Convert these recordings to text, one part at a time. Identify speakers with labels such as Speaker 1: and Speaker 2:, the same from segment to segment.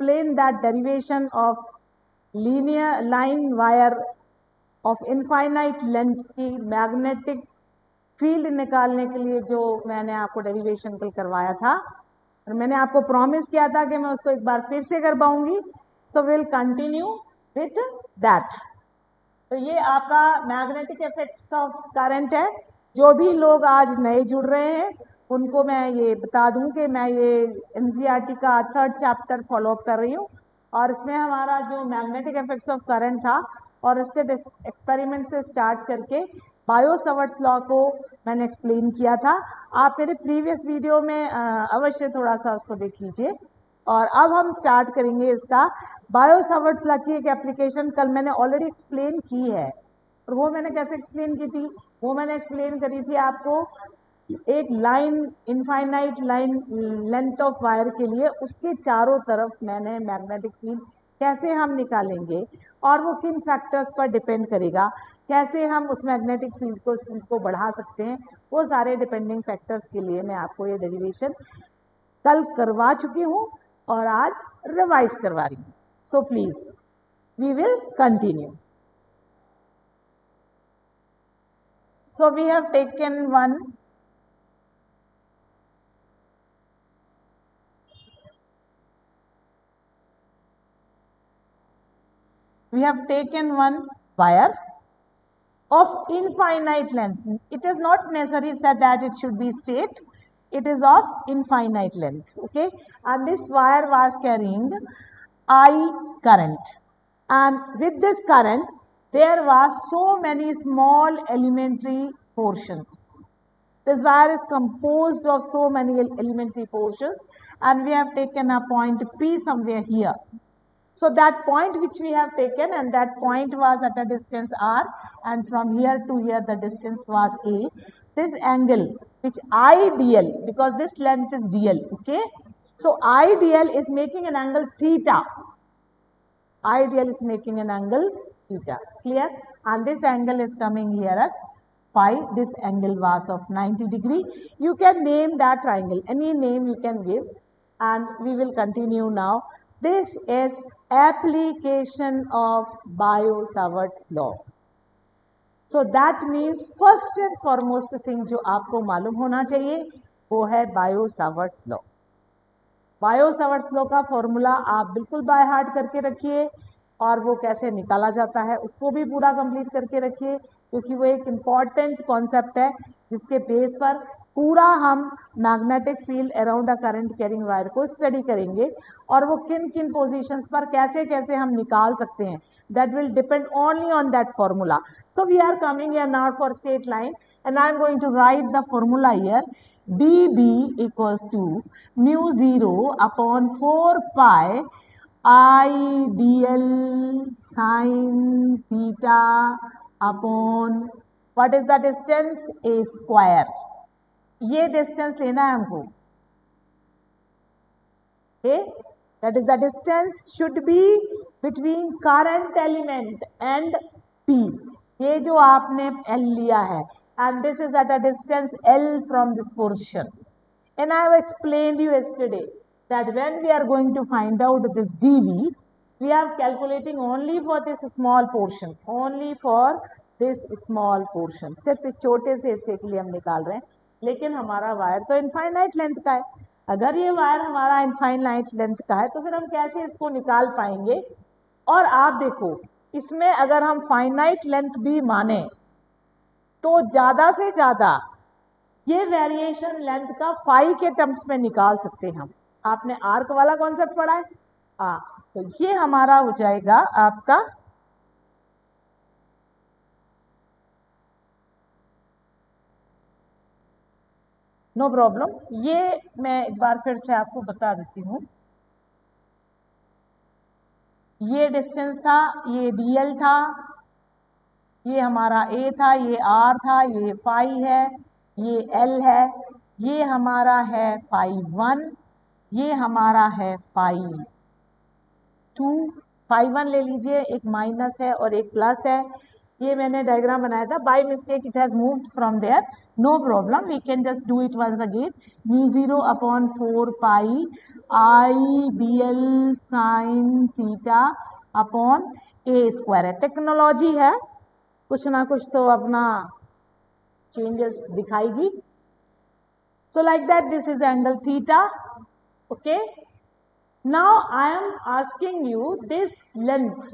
Speaker 1: explain that derivation of linear line wire of infinite length की magnetic field निकालने के लिए जो मैंने आपको डेरिवेशन कल करवाया था और मैंने आपको प्रॉमिस किया था कि मैं उसको एक बार फिर से करवाऊंगी. So will continue with that. तो ये आपका मैग्नेटिक इफेक्ट्स ऑफ करंट है. जो भी लोग आज नए जुड़ रहे हैं उनको मैं ये बता दूं कि मैं ये एनसीईआरटी का 3rd चैप्टर फॉलो अप कर रही हूँ और इसमें हमारा जो मैग्नेटिक इफेक्ट्स ऑफ करंट था और इससे एक्सपेरिमेंट से स्टार्ट करके बायो-सावर्ट्स लॉ को मैंने एक्सप्लेन किया था. आप मेरे प्रीवियस वीडियो में अवश्य थोड़ा सा उसको देख लीजिए. और अब हम स्टार्ट करेंगे इसका बायो-सावर्ट्स लॉ की एक एप्लीकेशन कल मैंने ऑलरेडी एक्सप्लेन की है. और वो मैंने कैसे एक्सप्लेन की थी? वो मैंने एक्सप्लेन करी थी आपको एक line infinite line length of wire के लिए उसके चारों तरफ मैंने मैग्नेटिक फील्ड कैसे हम निकालेंगे और वो किन फैक्टर्स पर डिपेंड करेगा, कैसे हम उस मैग्नेटिक फील्ड को बढ़ा सकते हैं, वो सारे डिपेंडिंग फैक्टर्स के लिए मैं आपको ये डेरिवेशन कल करवा चुकी हूँ और आज रिवाइज करवा रही हूँ. So please we will continue. So we have taken one wire of infinite length. It is not necessary said that it should be straight. It is of infinite length. Okay, and this wire was carrying I current, and with this current there was so many small elementary portions. This wire is composed of so many elementary portions and we have taken a point P somewhere here. So that point which we have taken and that point was at a distance R and from here to here the distance was A. This angle which IDL, because this length is DL, okay. So IDL is making an angle theta. IDL is making an angle theta, clear? And this angle is coming here as phi. This angle was of 90 degree. You can name that triangle, any name you can give, and we will continue now. This is application of Biot-Savart's law. So that means first and foremost thing जो आपको मालूम होना चाहिए वो है Biot-Savart's law. Bio-Savart's law का formula आप बिल्कुल बाय हार्ट करके रखिए और वो कैसे निकाला जाता है उसको भी पूरा कंप्लीट करके रखिए क्योंकि वो एक इम्पॉर्टेंट कॉन्सेप्ट है जिसके बेस पर पूरा हम magnetic field around a current carrying wire को स्टडी करेंगे और वो किन किन पोजीशंस पर कैसे कैसे हम निकाल सकते हैं. That will depend only on that formula. So we are coming here now for straight line and I am going to write the formula here. dB equals to mu 0 upon 4 pi IDL sin theta upon what is the distance? A square. ये distance लेना है हमको. Okay, that is the distance should be between current element and P. ये जो आपने L लिया है and this is at a distance L from this portion. And I have explained you yesterday that when we are going to find out this dV, we are calculating only for this small portion, only for this small portion. सिर्फ इस छोटे से हिस्से के लिए हम निकाल रहे हैं, लेकिन हमारा वायर तो इनफाइनाइट लेंथ का है. अगर ये वायर हमारा इनफाइनाइट लेंथ का है तो फिर हम कैसे इसको निकाल पाएंगे? और आप देखो इसमें अगर हम फाइनाइट लेंथ भी माने तो ज़्यादा से ज़्यादा ये वेरिएशन लेंथ का फाई के टर्म्स में निकाल सकते हैं हम. आपने आर्क वाला कॉन्सेप्ट पढ़ा है? तो ये हमारा हो जाएगा आपका नो प्रॉब्लम. ये मैं एक बार फिर से आपको बता देती हूँ. ये डिस्टेंस था, ये dl था, ये हमारा a था, ये r था, ये फाई है, ये l है, ये हमारा है फाई 1, ये हमारा है फाई 2. फाई 1 ले लीजिए, एक माइनस है और एक प्लस है. ये मैंने डायग्राम बनाया था, by mistake it has moved from there. No problem, we can just do it once again. Mu 0 upon 4 pi I dl sine theta upon a square है। टेक्नोलॉजी है, कुछ ना कुछ तो अपना चेंजेस दिखाएगी। So like that, this is angle theta. Okay. Now I am asking you this length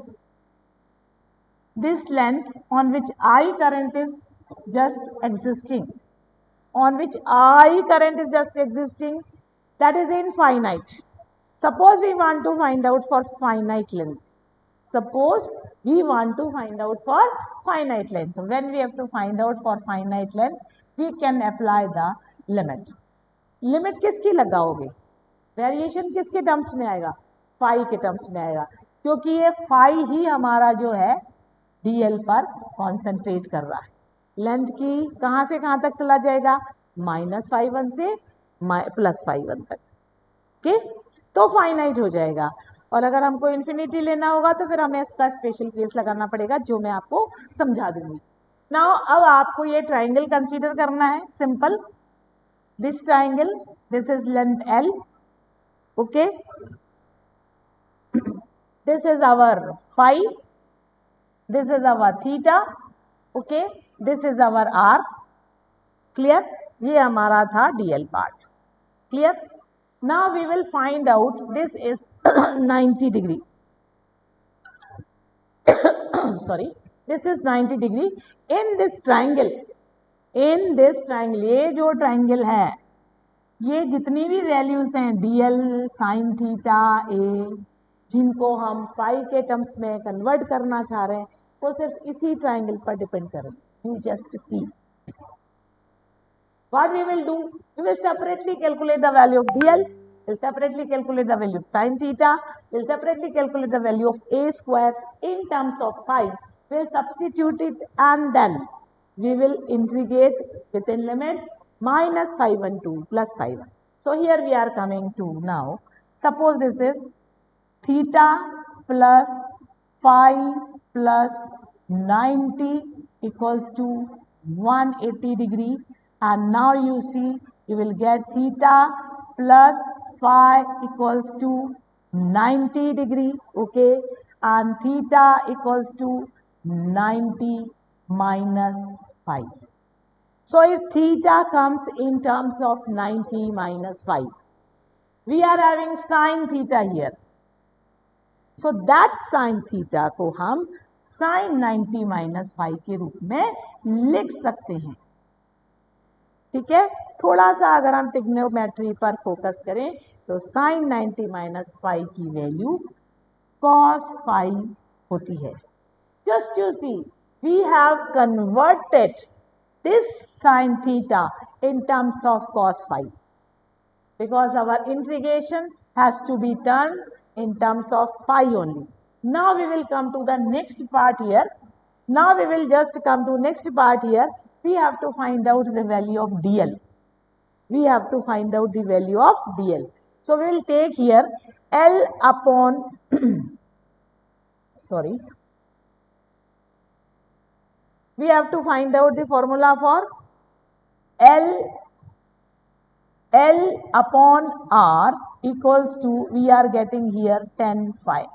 Speaker 1: on which I current is just existing, that is infinite. Suppose we want to find out for finite length. When we have to find out for finite length, we can apply the limit. Limit किसकी लगाओगे? Variation किसके terms में आएगा? Phi के terms में आएगा, क्योंकि ये फाई ही हमारा जो है डीएल पर कॉन्सेंट्रेट कर रहा है। लेंथ की कहां से कहां तक चला जाएगा? -φ1 से +φ1 तक। ओके, तो फाइनाइट हो जाएगा। और अगर हमको इन्फिनिटी लेना होगा तो फिर हमें इसका स्पेशल केस लगाना पड़ेगा, जो मैं आपको समझा दूंगी। नाउ अब आपको ये ट्राइंगल कंसीडर करना है। Simple, this triangle, this is length L, okay, this is our phi, this is our theta, okay, this is our r, clear? ये हमारा था dl part, clear? Now we will find out, this is 90 degree, sorry, this is 90 degree. In this triangle, ये जो triangle है, ये जितनी भी values हैं dl साइन थीटा ए, जिनको हम फाई के टर्म्स में कन्वर्ट करना चाह रहे हैं, वो सिर्फ इसी ट्राइंगल पर डिपेंड करेंगे। You just see what we will do, we will separately calculate the value of dl, we'll separately calculate the value of sin theta, we'll separately calculate the value of a square in terms of phi, we'll substitute it and then we will integrate within limits -φ1 to +φ1. So here we are coming to now, suppose this is theta plus phi plus 90 equals to 180 degree, and now you see you will get theta plus phi equals to 90 degree, okay, and theta equals to 90 minus phi. So if theta comes in terms of 90 minus phi, we are having sin theta here. So that sin theta को हम sin 90 minus phi के रूप में लिख सकते हैं। ठीक है, थोड़ा सा अगर हम ट्रिग्नोमेट्री पर फोकस करें तो sin 90 minus phi की वैल्यू cos phi होती है। Just you see, we have converted this sin theta in terms of cos phi, because our integration has to be done in terms of phi only. Now we will come to the next part here. Now we will just come to next part here. We have to find out the value of dl. We have to find out the value of dl. So we will take here L upon sorry. We have to find out the formula for L upon R equals to, we are getting here 10 phi.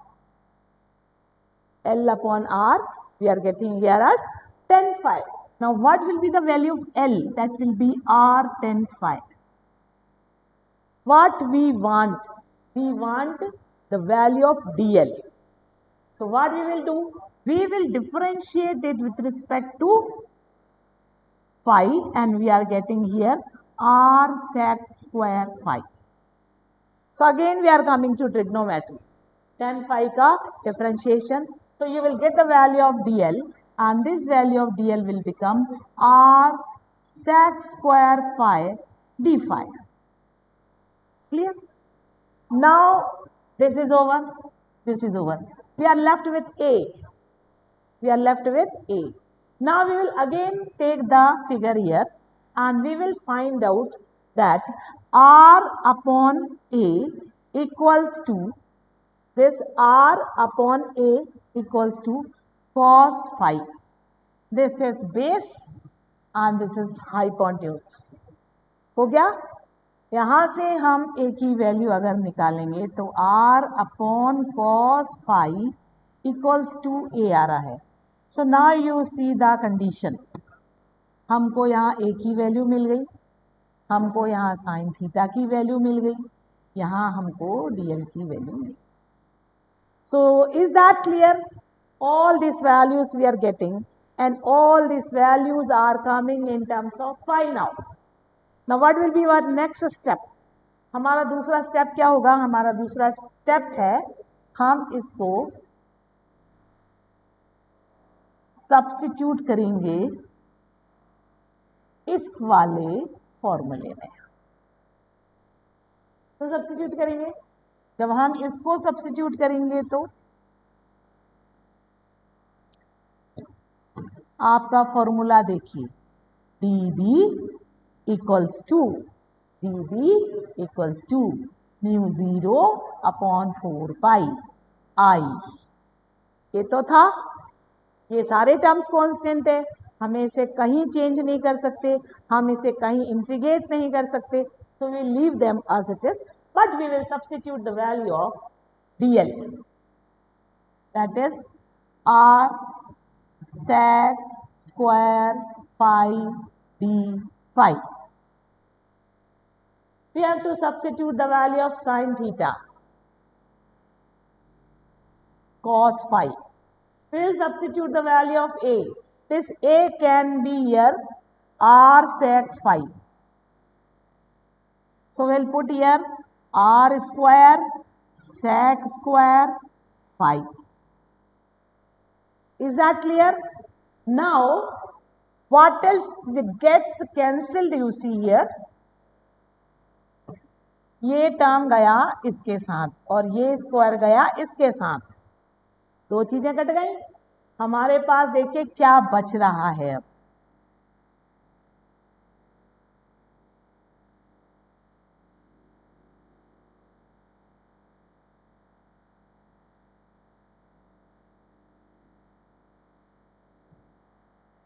Speaker 1: L upon R, we are getting here as 10 phi. Now what will be the value of L? That will be R 10 phi. What we want? We want the value of dl. So what we will do? We will differentiate it with respect to phi, and we are getting here r sec square phi. So again we are coming to trigonometry. 10 phi ka differentiation. So you will get the value of dl, and this value of dl will become r sec square phi d phi. Clear? Now this is over. This is over. We are left with A. We are left with A. Now we will again take the figure here, and we will find out that R upon A equals to, this R upon A equals to cos phi. This is base and this is hypotenuse. हो गया? यहाँ से हम a की value अगर निकालेंगे तो r upon cos phi equals to a आ रहा है. So now you see the condition. हमको यहाँ a की वैल्यू मिल गई, हमको यहाँ साइन थीटा की वैल्यू मिल गई, यहाँ हमको dl की वैल्यू मिल गई. So is that clear? All these values we are getting and all these values are coming in terms of phi now. Now what will be our next step? हमारा दूसरा step क्या होगा? हमारा दूसरा step है हम इसको सब्स्टिट्यूट करेंगे इस वाले फॉर्मूले में. तो सब्स्टिट्यूट करेंगे, जब हम इसको सब्स्टिट्यूट करेंगे तो आपका फॉर्मूला देखिए, dB equals to mu 0 upon 4 pi I. ये तो था, ये सारे टर्म्स कांस्टेंट है, हमें इसे कहीं चेंज नहीं कर सकते, हम इसे कहीं इंटीग्रेट नहीं कर सकते. So we leave them as it is, but we will substitute the value of dl. That is r sec square phi d phi. We have to substitute the value of sin theta, cos phi. We will substitute the value of a. This a can be here r sec phi. So we'll put here r square sec square phi. Is that clear? Now what else gets cancelled? You see here, ये term गया इसके साथ और ये square गया इसके साथ, दो चीजें कट गई. हमारे पास देखिए क्या बच रहा है. अब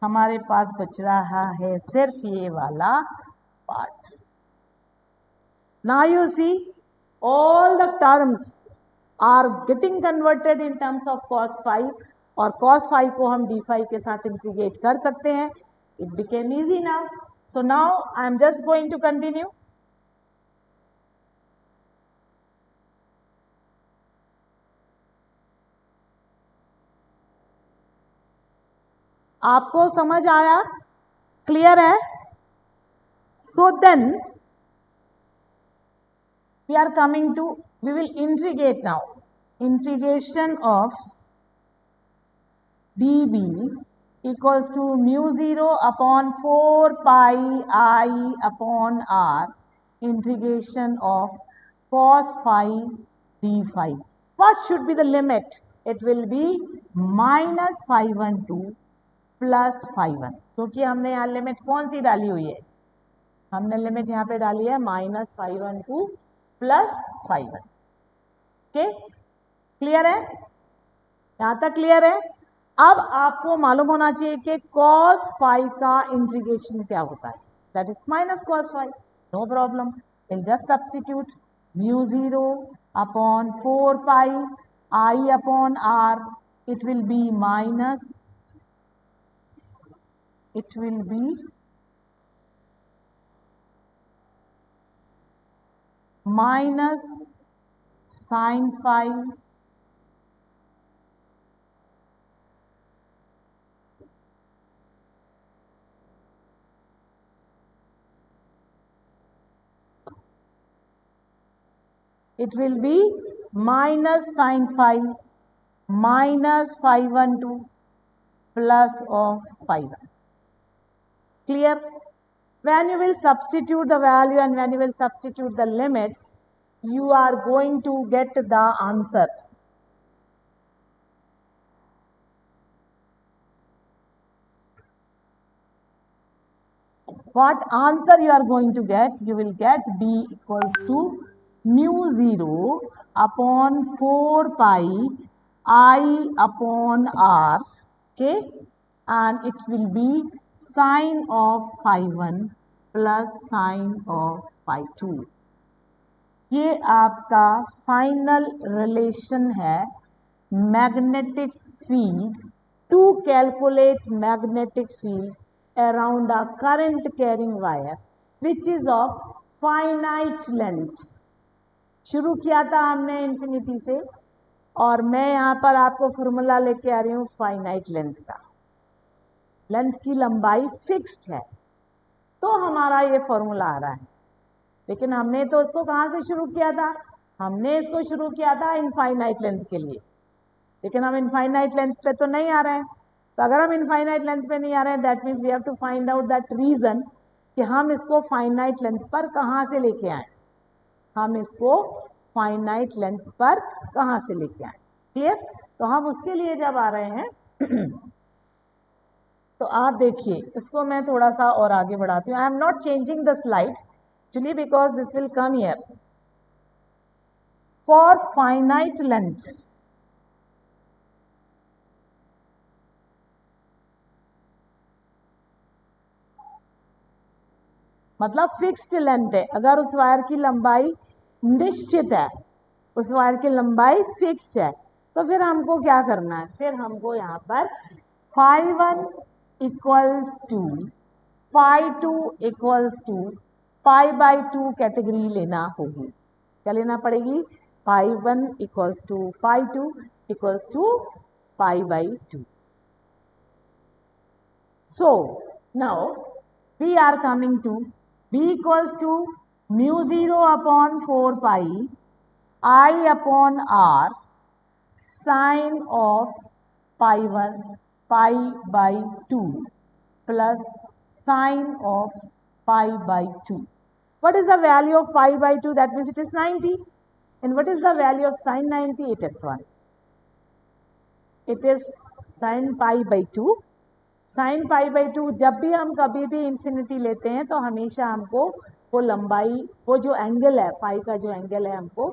Speaker 1: हमारे पास बच रहा है सिर्फ ये वाला part. Now you see all the terms are getting converted in terms of cos phi, और cos phi को हम d phi के साथ इंटीग्रेट कर सकते हैं. It became easy now. So now I am just going to continue. आपको समझ आया? क्लियर है? So then we are coming to, we will integrate now. Integration of dB equals to mu 0 upon 4 pi I upon r integration of cos phi d phi. What should be the limit? It will be minus phi 1 2 plus phi 1, क्योंकि हमने यहाँ limit कौन सी डाली हुई है? हमने limit यहाँ पे डाली है minus phi 1 2 plus phi 1. Okay, clear है? यहाँ तक क्लियर है? अब आपको मालूम होना चाहिए कि cos phi का इंटीग्रेशन क्या होता है. That is minus cos phi. No problem, will just substitute mu 0 upon 4 pi I upon r. It will be minus, it will be minus sin phi it will be minus sin phi minus phi 1 2 plus of phi 1. Clear? When you will substitute the value and when you will substitute the limits, you are going to get the answer. What answer you are going to get? You will get b equals to mu 0 upon 4 pi I upon r. Okay, and it will be sine of phi 1 plus sine of phi 2. ये आपका final relation है magnetic field to calculate magnetic field around a current carrying wire which is of finite length. शुरू किया था हमने infinity से और मैं यहाँ पर आपको फॉर्मूला लेके आ रही हूँ फाइनाइट लेंथ का। लेंथ की लंबाई फिक्स्ड है तो हमारा ये फॉर्मूला आ रहा है, लेकिन हमने तो उसको कहाँ से शुरू किया था? हमने इसको शुरू किया था इनफाइनाइट लेंथ के लिए, लेकिन हम इनफाइनाइट लेंथ पे तो नहीं आ रहे हैं। तो अगर हम इनफाइनाइट लेंथ पे नहीं आ रहे हैं, that means we have to find out that reason कि हम इसको फाइनाइट लेंथ पर कहाँ से लेके आए, हम इसको फाइनाइट लेंथ पर कहाँ से लेके आए। क्लियर? तो हम उसके लिए जब आ रहे हैं तो आप देखिए, इसको मैं थोड़ा सा और आगे बढ़ाती हूँ। I am not changing the slide actually because this will come here. For finite length मतलब फिक्स्ड लेंथ है। अगर उस वायर की लंबाई निश्चित है, उस वायर की लंबाई फिक्स्ड है, तो फिर हमको क्या करना है? फिर हमको यहाँ पर φ1 equals to φ2 equals to π/2 category लेना होगी। क्या लेना पड़ेगी? φ1 equals to φ2 equals to π/2। So now we are coming to B equals to mu 0 upon 4 pi I upon R sine of π1 π/2 plus sine of π/2. What is the value of π/2? That means it is 90. And what is the value of sine 90? It is 1. It is sine π/2. Sign π/2 जब भी हम कभी भी infinity लेते हैं तो हमेशा हमको वो लंबाई, वो जो एंगल है, पाई का जो एंगल है, हमको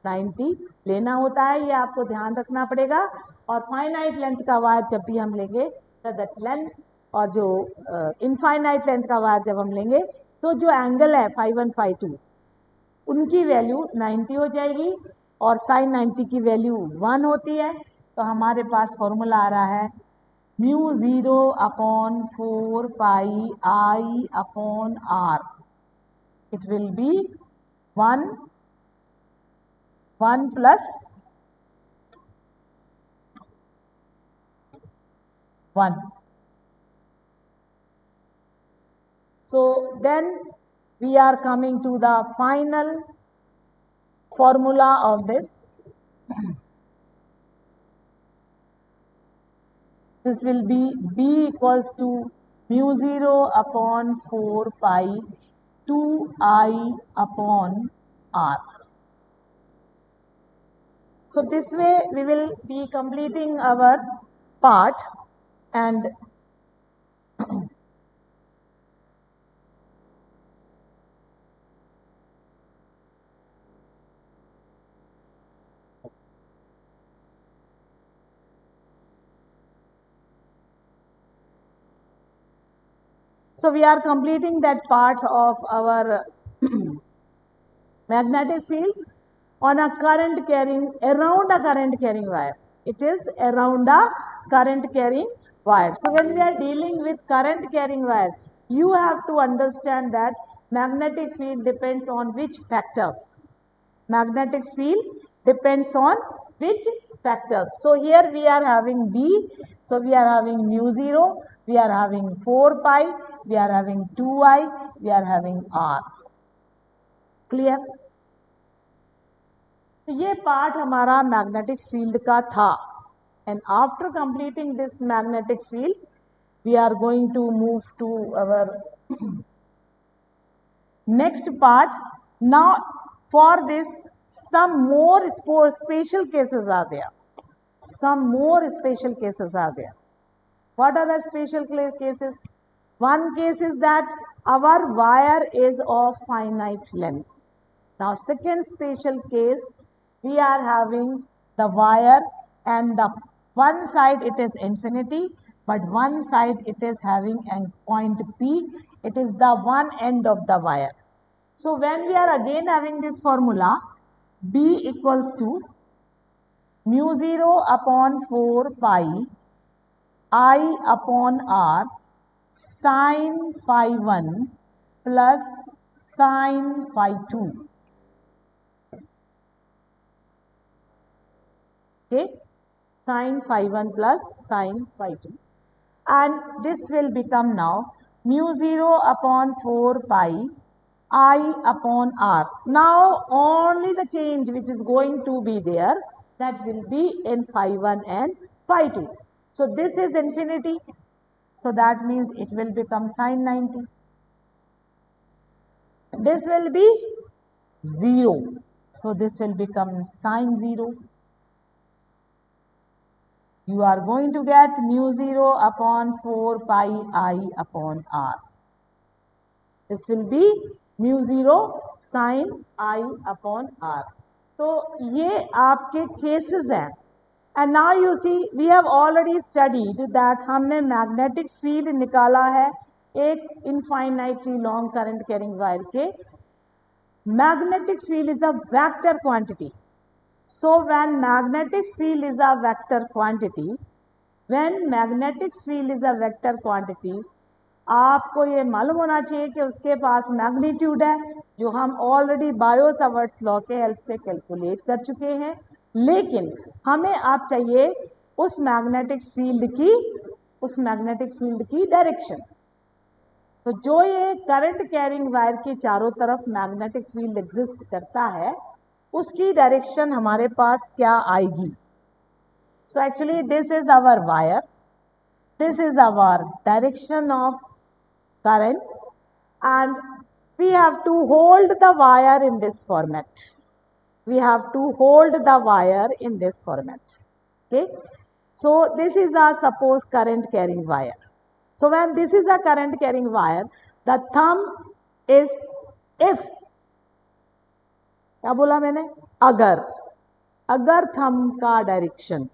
Speaker 1: 90 लेना होता है। ये आपको ध्यान रखना पड़ेगा। और फाइनाइट लेंथ का वायर जब भी हम लेंगे तो दैट लेंथ, और जो इनफाइनाइट लेंथ का वायर जब हम लेंगे तो जो एंगल है φ1 φ2 उनकी वैल्यू 90 हो जाएगी और साइन 90 की वैल्यू 1 होती है। तो हमारे पास फॉर्मूला आ रहा है mu 0 upon 4 pi I upon R. It will be 1 plus 1. So then we are coming to the final formula of this. This will be B equals to mu 0 upon 4 pi 2I upon R. So this way we will be completing our part, and so we are completing that part of our magnetic field on a current carrying, around a current carrying wire. It is around a current carrying wire. So when we are dealing with current carrying wire, you have to understand that magnetic field depends on which factors? Magnetic field depends on which factors? So here we are having B, so we are having mu 0, we are having 4 pi, we are having 2I, we are having R. Clear? तो ये part हमारा magnetic field का था, and after completing this magnetic field we are going to move to our next part. Now for this some more special cases are there. Some more special cases are there. What are the special cases? One case is that our wire is of finite length. Now second special case, we are having the wire and the one side it is infinity, but one side it is having a point P. It is the one end of the wire. So when we are again having this formula, B equals to mu 0 upon 4 pi I upon R sine phi 1 plus sine phi 2. Okay, sin phi 1 plus sin phi 2, and this will become now mu 0 upon 4 pi I upon R. Now only the change which is going to be there, that will be in phi 1 and phi 2. So this is infinity, so that means it will become sin 90. This will be 0, so this will become sin 0. You are going to get mu 0 upon 4 pi I upon R. This will be mu 0 sin I upon R. तो ये आपके cases हैं. And now you see we have already studied that हमने magnetic field निकाला है एक infinitely long current carrying wire के. Magnetic field is a vector quantity. So when magnetic field is a vector quantity, आपको ये मालूम होना चाहिए कि उसके पास मैग्नीट्यूड है, जो हम ऑलरेडी बायो-सावर्ट लॉ के हेल्प से कैलकुलेट कर चुके हैं. लेकिन हमें अब चाहिए उस मैग्नेटिक फील्ड की डायरेक्शन. तो जो ये करंट कैरिंग वायर के चारों तरफ मैग्नेटिक फील्ड एग्जिस्ट करता है, उसकी डायरेक्शन हमारे पास क्या आएगी. So actually this is our wire, this is our direction of current, and we have to hold the wire in this format. Okay, so this is a suppose current carrying wire. So when this is a current carrying wire, the thumb is, if, क्या बोला मैंने, अगर thumb का direction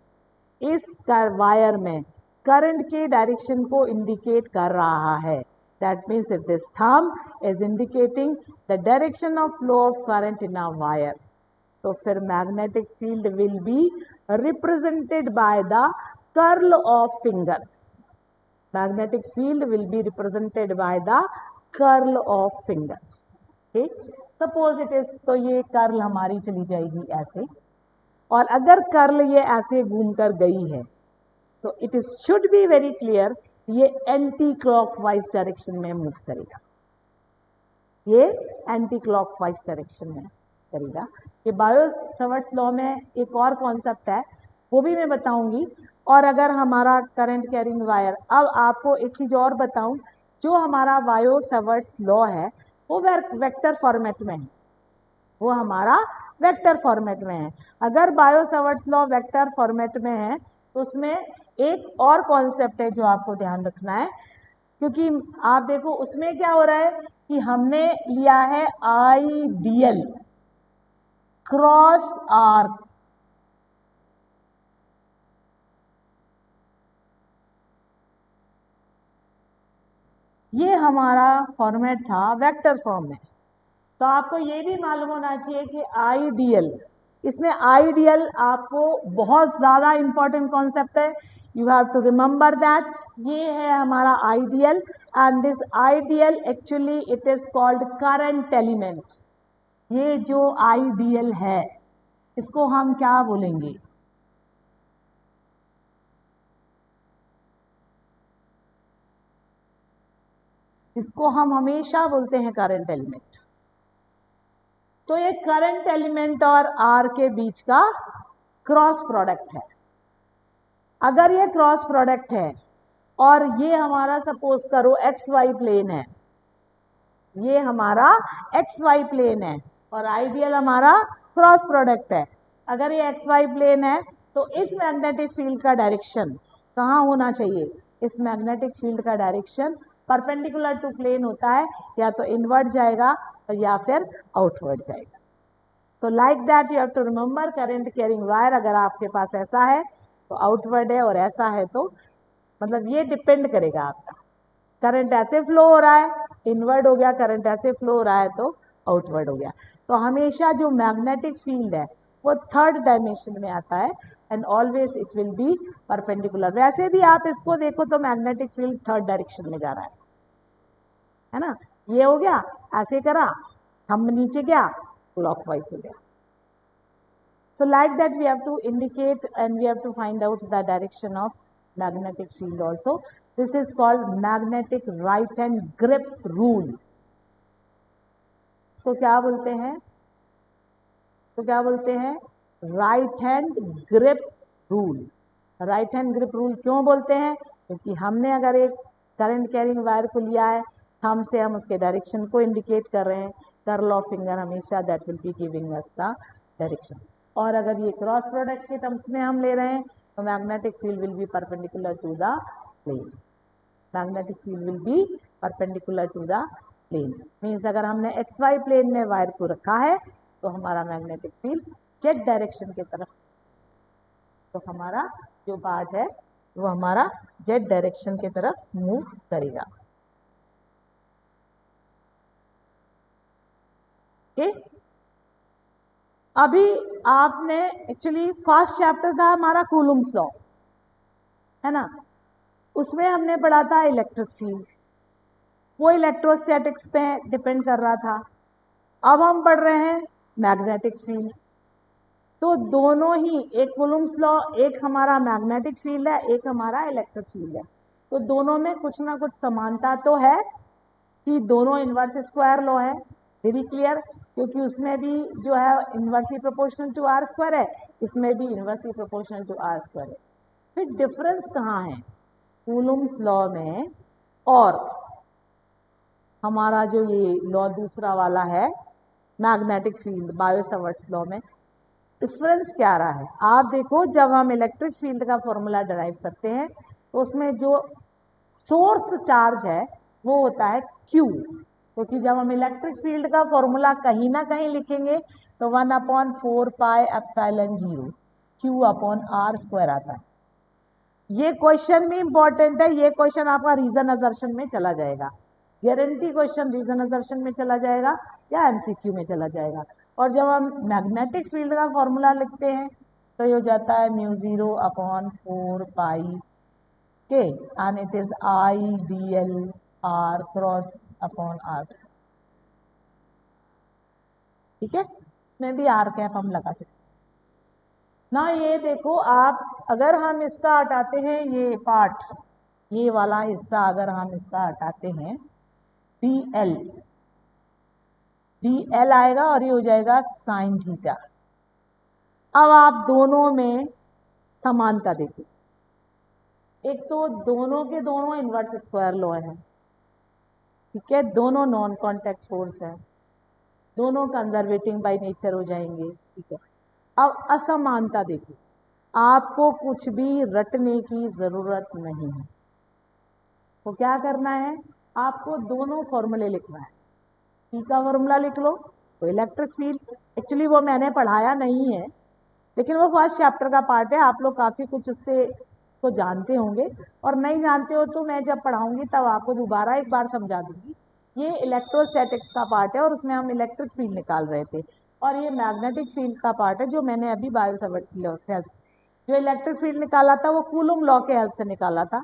Speaker 1: इस wire में current के direction को indicate कर रहा है, that means if this thumb is indicating the direction of flow of current in a wire, तो फिर magnetic field will be represented by the curl of fingers. Magnetic field will be represented by the curl of fingers. ठीक, suppose it is, तो ये curl हमारी चली जाएगी ऐसे, और अगर कर्ल ये ऐसे घूमकर गई है तो it is should be very clear, ये एंटी क्लॉकवाइज डायरेक्शन में मूव करेगा. ये एंटी क्लॉकवाइज डायरेक्शन में करेगा. ये बायो-सावर्ट लॉ में एक और कॉन्सेप्ट है, वो भी मैं बताऊंगी. और अगर हमारा करंट कैरिंग वायर, अब आपको एक चीज और बताऊं, जो हमारा बायो-सावर्ट लॉ है वो वेक्टर फॉर्मेट में है, वो हमारा वेक्टर फॉर्मेट में है. अगर बायो-सावर्ट लॉ वेक्टर फॉर्मेट में है तो उसमें एक और कॉन्सेप्ट है जो आपको ध्यान रखना है, क्योंकि आप देखो उसमें क्या हो रहा है कि हमने लिया है आइडियल क्रॉस आर्क. ये हमारा फॉर्मेट था वेक्टर फॉर्म में. तो आपको ये भी मालूम होना चाहिए कि आइडियल, इसमें आइडियल आपको बहुत ज़्यादा इंपॉर्टेंट कॉन्सेप्ट है. You have to remember that ये है हमारा ideal, and this ideal actually it is called current element. ये जो आइडियल है इसको हम क्या बोलेंगे, इसको हम हमेशा बोलते हैं करंट एलिमेंट. तो ये करंट एलिमेंट और आर के बीच का क्रॉस प्रोडक्ट है. अगर ये क्रॉस प्रोडक्ट है और ये हमारा सपोज करो एक्स वाई प्लेन है, ये हमारा एक्स वाई प्लेन है और आइडियल हमारा क्रॉस प्रोडक्ट है. अगर ये एक्स वाई प्लेन है तो इस मैग्नेटिक फील्ड का डायरेक्शन कहाँ होना चाहिए, इस मैग्नेटिक फील्ड का डायरेक्शन परपेंडिकुलर टू प्लेन होता है, या तो इनवर्ट जाएगा या फिर आउटवर्ड जाएगा. So like that you have to remember current carrying wire, अगर आपके पास ऐसा है तो आउटवर्ड है और ऐसा है तो, मतलब ये डिपेंड करेगा आपका. करंट ऐसे फ्लो हो रहा है, इनवर्ट हो गया, करंट ऐसे फ्लो हो रहा है तो आउटवर्ड हो गया। तो हमेशा जो मैग्नेटिक फील्ड है वो थर्ड डायमेंशन में आता है and always it will be perpendicular. वैसे भी आप इसको देखो तो मैग्नेटिक फील्ड थर्ड डायरेक्शन में जा रहा है ना। ये हो गया, ऐसे करा, थंब नीचे गया, क्लॉकवाइज हो गया। So like that we have to indicate and we have to find out the direction of magnetic field also. This is called magnetic right hand grip rule. So क्या बोलते हैं? तो क्या बोलते हैं? Right hand grip rule. Right hand grip rule क्यों बोलते हैं? क्योंकि हमने अगर एक करंट कैरिंग वायर को लिया है, थंब से हम उसके डायरेक्शन को इंडिकेट कर रहे हैं, कर्ल ऑफ फिंगर हमेशा that will be giving us the direction. और अगर ये क्रॉस प्रोडक्ट के टर्म्स में हम ले रहे हैं तो magnetic field will be perpendicular to the plane. Magnetic field will be perpendicular to the plane means अगर हमने एक्स वाई प्लेन में वायर को रखा है तो हमारा मैग्नेटिक फील्ड जेड डायरेक्शन की तरफ, तो हमारा जो पार्ट है वो हमारा जेड डायरेक्शन की तरफ मूव करेगा। ओके, अभी आपने एक्चुअली फर्स्ट चैप्टर था हमारा कूलम्स लॉ, है ना, उसमें हमने पढ़ा था इलेक्ट्रिक फील्ड, वो इलेक्ट्रोस्टैटिक्स पे डिपेंड कर रहा था। अब हम पढ़ रहे हैं मैग्नेटिक फील्ड। तो दोनों ही, एक कूलम्स लॉ, एक हमारा मैग्नेटिक फील्ड है, एक हमारा इलेक्ट्रिक फील्ड है। तो दोनों में कुछ ना कुछ समानता तो है कि दोनों इनवर्स स्क्वायर लॉ है, वेरी क्लियर, क्योंकि उसमें भी जो है inversely proportional to R square है, इसमें भी inversely proportional to R square है। फिर डिफरेंस कहाँ है कूलम्स लॉ में और हमारा जो ये लॉ दूसरा वाला है मैग्नेटिक फील्ड बायो-सावर्ट लॉ में? डिफरेंस क्या रहा है? आप देखो, जब हम इलेक्ट्रिक फील्ड का फॉर्मूला डिराइव करते हैं तो उसमें जो सोर्स चार्ज है वो होता है Q, क्योंकि जब हम इलेक्ट्रिक फील्ड का फॉर्मूला कहीं ना कहीं लिखेंगे तो 1/4 पाई एप्सिलॉन 0 Q/r² आता है। ये क्वेश्चन भी इंपॉर्टेंट है, ये क्वेश्चन आपका रीजन असर्शन में चला जाएगा, गारंटी क्वेश्चन रीजन असर्शन में चला जाएगा या एमसीक्यू में चला जाएगा। और जब हम मैग्नेटिक फील्ड का फॉर्मूला लिखते हैं तो ये हो जाता है μ0/4 पाई के and it is IDL R क्रॉस/r। ठीक है, मैं भी आर कैप हम लगा सकते ना। ये देखो आप, अगर हम इसका हटाते हैं ये पार्ट, ये वाला हिस्सा अगर हम इसका हटाते हैं DL आएगा और ये हो जाएगा साइन थीटा। अब आप दोनों में समानता देखो, एक तो दोनों के दोनों इनवर्स स्क्वायर लॉ है, ठीक है, दोनों नॉन कांटेक्ट फोर्स है, दोनों कंजर्वेटिंग बाय नेचर हो जाएंगे, ठीक है। अब असमानता देखो, आपको कुछ भी रटने की जरूरत नहीं है, तो क्या करना है, आपको दोनों फॉर्मूले लिखना है। ई का फॉर्मूला लिख लो तो इलेक्ट्रिक फील्ड, एक्चुअली वो मैंने पढ़ाया नहीं है लेकिन वो फर्स्ट चैप्टर का पार्ट है, आप लोग काफ़ी कुछ उससे तो जानते होंगे, और नहीं जानते हो तो मैं जब पढ़ाऊंगी तब आपको दोबारा एक बार समझा दूंगी। ये इलेक्ट्रोस्टैटिक्स का पार्ट है और उसमें हम इलेक्ट्रिक फील्ड निकाल रहे थे, और ये मैग्नेटिक फील्ड का पार्ट है जो मैंने अभी बायो-सावर्ट लॉ के हेल्प, जो इलेक्ट्रिक फील्ड निकाला था वो कूलम लॉ के हेल्प से निकाला था,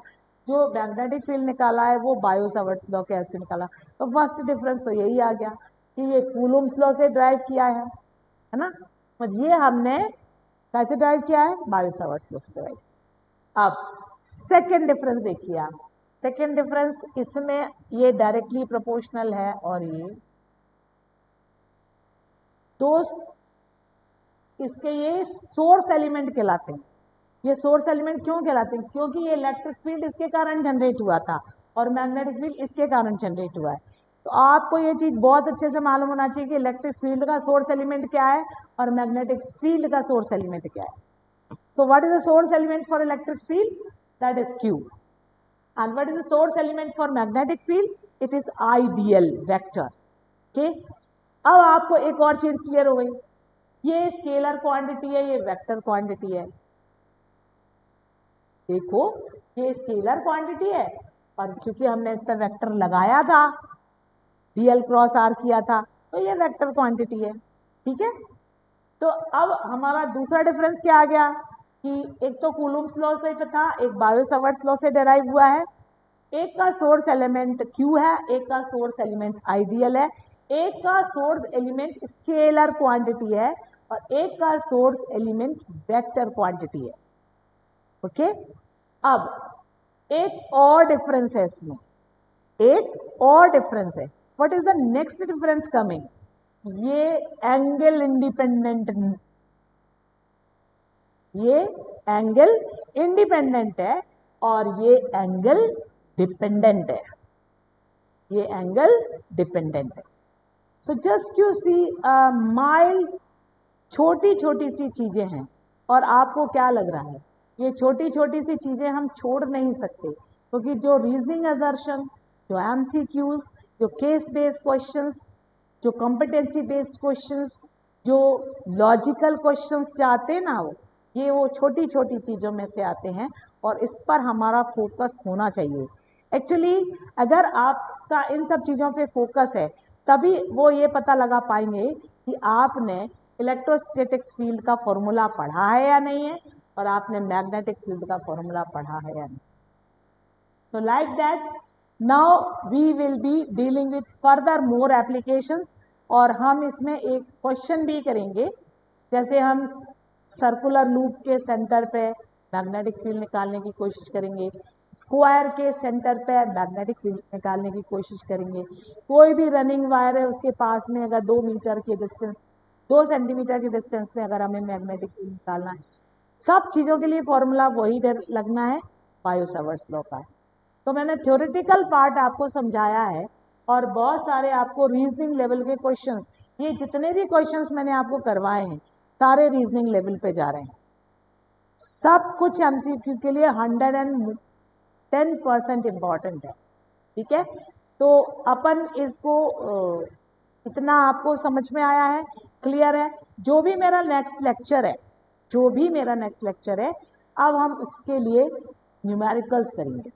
Speaker 1: जो मैग्नेटिक फील्ड निकाला है वो बायो-सावर्ट लॉ के हेल्प से निकाला। तो फर्स्ट डिफरेंस तो यही आ गया कि ये कूलम्स लॉ से ड्राइव किया है ना, और ये हमने कैसे ड्राइव किया है, बायो-सावर्ट लॉ से ड्राइव। अब सेकेंड डिफरेंस देखिए आप, सेकेंड डिफरेंस, इसमें ये डायरेक्टली प्रोपोर्शनल है और ये दो, इसके ये सोर्स एलिमेंट कहलाते हैं। ये सोर्स एलिमेंट क्यों कहलाते हैं? क्योंकि ये इलेक्ट्रिक फील्ड इसके कारण जनरेट हुआ था और मैग्नेटिक फील्ड इसके कारण जनरेट हुआ है। तो आपको ये चीज बहुत अच्छे से मालूम होना चाहिए कि इलेक्ट्रिक फील्ड का सोर्स एलिमेंट क्या है और मैग्नेटिक फील्ड का सोर्स एलिमेंट क्या है। So what is the source element for electric field? That is Q. And what is the source element for magnetic field? It is IDL vector. Okay? अब आपको एक और चीज क्लियर हो गई, ये स्केलर क्वांटिटी है, ये वेक्टर क्वांटिटी है। देखो, ये स्केलर क्वांटिटी है और क्योंकि हमने इस पर वेक्टर लगाया था, DL क्रॉस R किया था, तो ये वेक्टर क्वांटिटी है, ठीक है। तो अब हमारा दूसरा डिफरेंस क्या आ गया कि एक तो कूलम्ब्स लॉ से था, एक बायो-सावर्ट लॉ से डेराइव हुआ है। एक का सोर्स एलिमेंट Q है, एक का सोर्स एलिमेंट आइडियल है, एक का सोर्स एलिमेंट स्केलर क्वांटिटी है और एक का सोर्स एलिमेंट वेक्टर क्वांटिटी है। ओके, अब एक और डिफरेंस है इसमें, एक और डिफरेंस है। What is the next difference coming? ये एंगल इंडिपेंडेंट, ये एंगल इंडिपेंडेंट है और ये एंगल डिपेंडेंट है, ये एंगल डिपेंडेंट है। So just you see mild, छोटी छोटी सी चीजें हैं और आपको क्या लग रहा है, ये छोटी छोटी सी चीजें हम छोड़ नहीं सकते, क्योंकि जो रीजनिंग असर्शन, जो एमसीक्यूज, जो केस बेस्ड क्वेश्चंस, जो कॉम्पिटेंसी बेस्ड क्वेश्चंस, जो लॉजिकल क्वेश्चंस चाहते हैं ना, वो छोटी छोटी चीजों में से आते हैं और इस पर हमारा फोकस होना चाहिए। एक्चुअली अगर आपका इन सब चीजों पे फोकस है तभी वो ये पता लगा पाएंगे कि आपने इलेक्ट्रोस्टैटिक्स फील्ड का फॉर्मूला पढ़ा है या नहीं है और आपने मैग्नेटिक फील्ड का फॉर्मूला पढ़ा है या नहीं। तो like that now we will be dealing with further more applications और हम इसमें एक क्वेश्चन भी करेंगे, जैसे हम सर्कुलर लूप के सेंटर पे मैग्नेटिक फील्ड निकालने की कोशिश करेंगे, स्क्वायर के सेंटर पे मैग्नेटिक फील्ड निकालने की कोशिश करेंगे। कोई भी रनिंग वायर है उसके पास में अगर 2 मीटर के डिस्टेंस, 2 सेंटीमीटर के डिस्टेंस में अगर हमें मैग्नेटिक फील्ड निकालना है, सब चीज़ों के लिए फॉर्मूला वही लगना है, बायो-सावर्ट लॉ का। तो मैंने थ्योरेटिकल पार्ट आपको समझाया है और बहुत सारे आपको रीजनिंग लेवल के क्वेश्चंस, ये जितने भी क्वेश्चंस मैंने आपको करवाए हैं सारे रीजनिंग लेवल पे जा रहे हैं। सब कुछ एमसीक्यू के लिए 110% इम्पॉर्टेंट है, ठीक है। तो अपन इसको इतना आपको समझ में आया है, क्लियर है। जो भी मेरा नेक्स्ट लेक्चर है, जो भी मेरा नेक्स्ट लेक्चर है, अब हम उसके लिए न्यूमेरिकल्स करेंगे।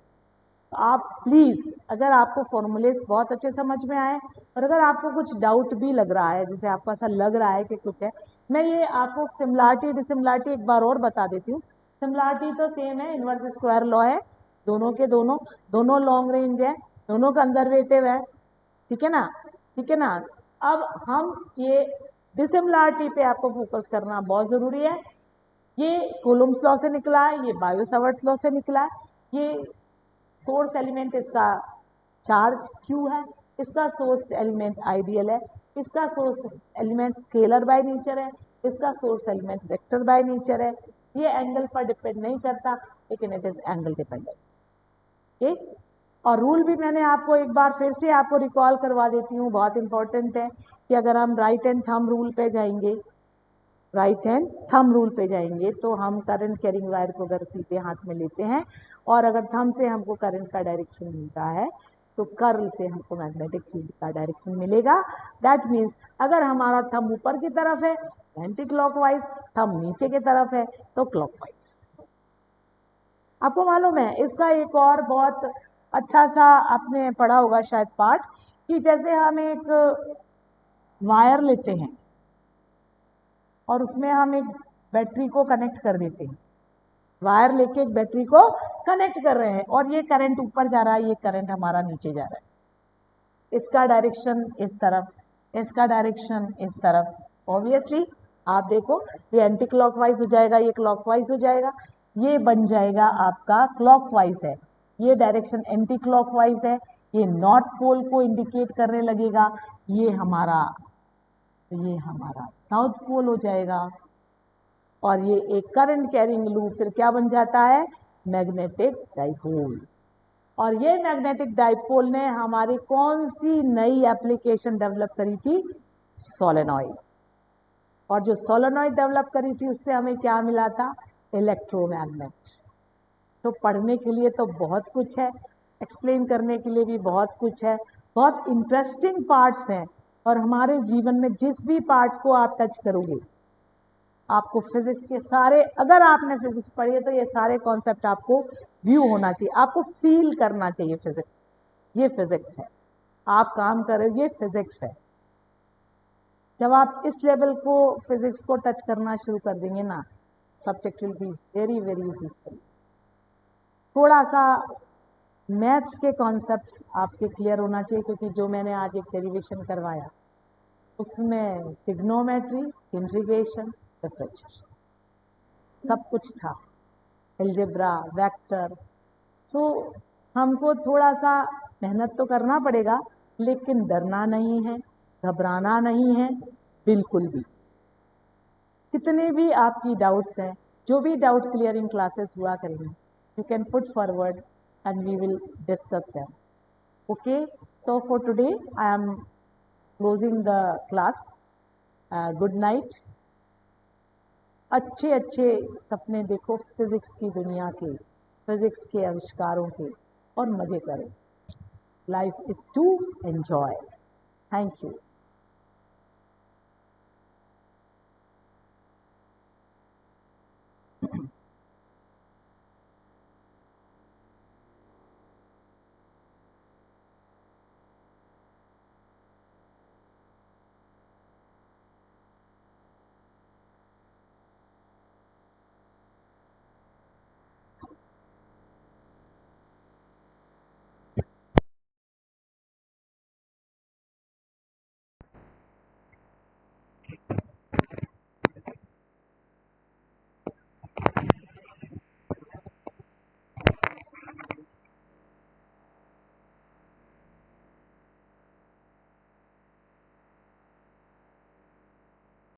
Speaker 1: तो आप प्लीज़, अगर आपको फॉर्मूलेस बहुत अच्छे समझ में आए और अगर आपको कुछ डाउट भी लग रहा है, जैसे आपको ऐसा लग रहा है कि कुछ है, मैं ये आपको सिमिलरिटी डिसिमिलरिटी एक बार और बता देती हूँ। सिमिलरिटी तो सेम है, इन्वर्स स्क्वायर लॉ है, दोनों के दोनों लॉन्ग रेंज है, दोनों कंजर्वेटिव है, ठीक है ना, ठीक है ना। अब हम ये डिसिमिलरिटी पे आपको फोकस करना बहुत ज़रूरी है। ये कूलम्ब्स लॉ से निकला है, ये बायो-सावर्ट लॉ से निकला है। ये सोर्स एलिमेंट इसका चार्ज Q है, इसका सोर्स एलिमेंट आइडियल है, इसका source element scalar by nature है, इसका source element vector by nature है। ये एंगल पर डिपेंड नहीं करता, लेकिन इट इज एंगल डिपेंडेंट, ठीक। और रूल भी मैंने आपको एक बार फिर से आपको रिकॉल करवा देती हूँ, बहुत इंपॉर्टेंट है कि अगर हम राइट हैंड थंब रूल पे जाएंगे, राइट हैंड थंब रूल पे जाएंगे तो हम करंट कैरिंग वायर को अगर सीधे हाथ में लेते हैं और अगर थंब से हमको करंट का डायरेक्शन मिलता है तो कर्ल से हमको मैग्नेटिक फील्ड का डायरेक्शन मिलेगा। दैट मीन्स अगर हमारा थंब ऊपर की तरफ है एंटी क्लॉकवाइज, थंब नीचे की तरफ है तो क्लॉकवाइज। आपको मालूम है इसका एक और बहुत अच्छा सा आपने पढ़ा होगा शायद पार्ट, कि जैसे हम एक वायर लेते हैं और उसमें हम एक बैटरी को कनेक्ट कर देते हैं, वायर लेके एक बैटरी को कनेक्ट कर रहे हैं और ये करंट ऊपर जा रहा है, ये करंट हमारा नीचे जा रहा है, इसका डायरेक्शन इस तरफ, इसका डायरेक्शन इस तरफ। ऑब्वियसली आप देखो ये एंटी क्लॉकवाइज हो जाएगा, ये क्लॉकवाइज हो जाएगा, ये बन जाएगा आपका क्लॉकवाइज है, ये डायरेक्शन एंटी क्लॉकवाइज है, ये नॉर्थ पोल को इंडिकेट करने लगेगा, ये हमारा साउथ पोल हो जाएगा और ये एक करंट कैरिंग लूप फिर क्या बन जाता है, मैग्नेटिक डाइपोल। और ये मैग्नेटिक डाइपोल ने हमारी कौन सी नई एप्लीकेशन डेवलप करी थी, सोलेनॉइड। और जो सोलेनॉइड डेवलप करी थी उससे हमें क्या मिला था, इलेक्ट्रोमैग्नेट। तो पढ़ने के लिए तो बहुत कुछ है, एक्सप्लेन करने के लिए भी बहुत कुछ है, बहुत इंटरेस्टिंग पार्ट्स हैं और हमारे जीवन में जिस भी पार्ट को आप टच करोगे आपको फिजिक्स के सारे, अगर आपने फिजिक्स पढ़ी है तो ये सारे कॉन्सेप्ट आपको व्यू होना चाहिए, आपको फील करना चाहिए फिजिक्स, ये फिजिक्स है, आप काम कर रहे हो, ये फिजिक्स है। जब आप इस लेवल को फिजिक्स को टच करना शुरू कर देंगे ना, subject will be very very easy. थोड़ा सा मैथ्स के कॉन्सेप्ट्स आपके क्लियर होना चाहिए, क्योंकि जो मैंने आज एक डेरिवेशन करवाया उसमें ट्रिग्नोमेट्री, इंटीग्रेशन, डिफरेंशिएशन सब कुछ था, अलजेब्रा, वेक्टर। तो हमको थोड़ा सा मेहनत तो करना पड़ेगा, लेकिन डरना नहीं है, घबराना नहीं है बिल्कुल भी। कितने भी आपकी डाउट्स हैं, जो भी डाउट क्लियरिंग क्लासेस हुआ करेंगे, you can put forward and we will discuss them. Okay, so for today I am closing the class. Good night. अच्छे अच्छे सपने देखो फिजिक्स की दुनिया के, फिजिक्स के आविष्कारों के, और मजे करें. Life is to enjoy. Thank you.